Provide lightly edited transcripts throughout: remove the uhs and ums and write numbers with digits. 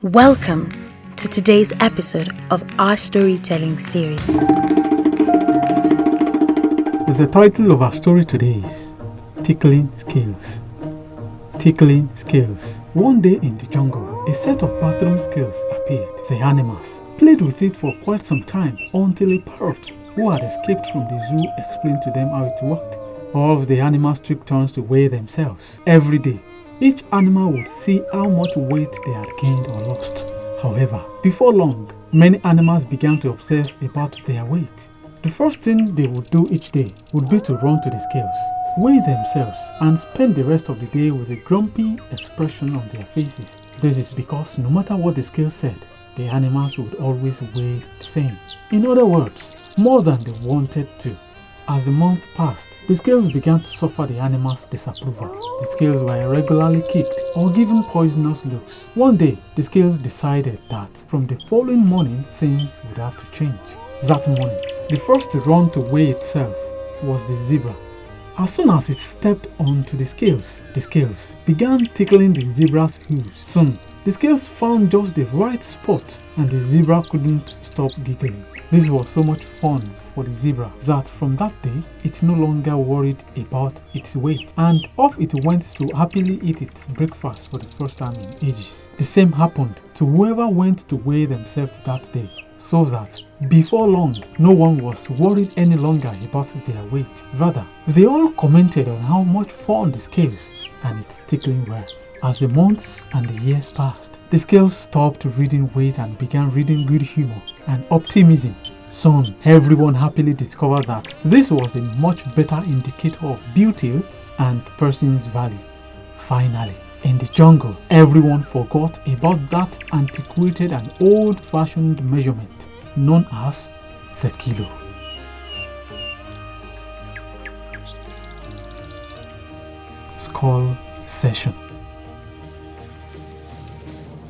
Welcome to today's episode of our storytelling series. The title of our story today is Tickling Scales. Tickling Scales. One day in the jungle, a set of bathroom scales appeared. The animals played with it for quite some time until a parrot who had escaped from the zoo explained to them how it worked. All of the animals took turns to weigh themselves. Every day, each animal would see how much weight they had gained or lost. However, before long, many animals began to obsess about their weight. The first thing they would do each day would be to run to the scales, weigh themselves, and spend the rest of the day with a grumpy expression on their faces. This is because no matter what the scale said, the animals would always weigh the same. In other words, more than they wanted to. As the month passed, the scales began to suffer the animals' disapproval. The scales were regularly kicked or given poisonous looks. One day, the scales decided that from the following morning, things would have to change. That morning, the first to run to weigh itself was the zebra. As soon as it stepped onto the scales began tickling the zebra's hooves. Soon, the scales found just the right spot and the zebra couldn't stop giggling. This was so much fun for the zebra that from that day, it no longer worried about its weight and off it went to happily eat its breakfast for the first time in ages. The same happened to whoever went to weigh themselves that day, so that before long, no one was worried any longer about their weight. Rather, they all commented on how much fun the scales and its tickling were. As the months and the years passed, the scales stopped reading weight and began reading good humor and optimism. Soon, everyone happily discovered that this was a much better indicator of beauty and person's value. Finally, in the jungle, everyone forgot about that antiquated and old-fashioned measurement known as the kilo. Skull session.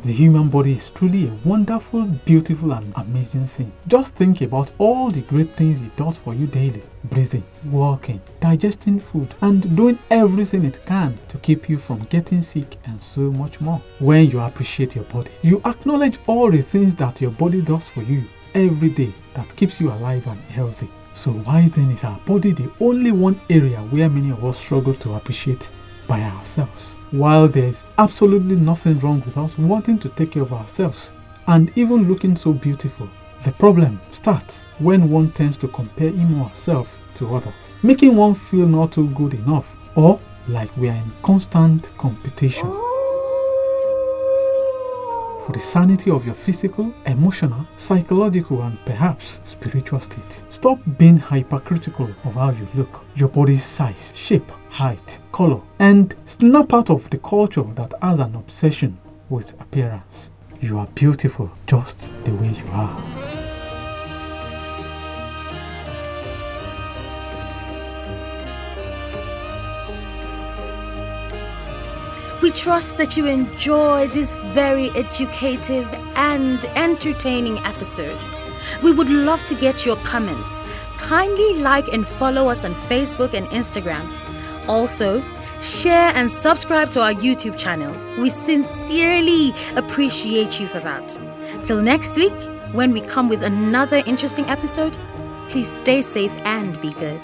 The human body is truly a wonderful, beautiful and amazing thing. Just think about all the great things it does for you daily. Breathing, walking, digesting food and doing everything it can to keep you from getting sick and so much more. When you appreciate your body, you acknowledge all the things that your body does for you every day that keeps you alive and healthy. So why then is our body the only one area where many of us struggle to appreciate by ourselves? While there is absolutely nothing wrong with us wanting to take care of ourselves and even looking so beautiful, the problem starts when one tends to compare him or herself to others, making one feel not too good enough or like we are in constant competition. For the sanity of your physical, emotional, psychological and perhaps spiritual state, stop being hypercritical of how you look, your body's size, shape, height, color, and snap out of the culture that has an obsession with appearance. You are beautiful just the way you are. We trust that you enjoyed this very educative and entertaining episode. We would love to get your comments. Kindly like and follow us on Facebook and Instagram. Also, share and subscribe to our YouTube channel. We sincerely appreciate you for that. Till next week, when we come with another interesting episode, please stay safe and be good.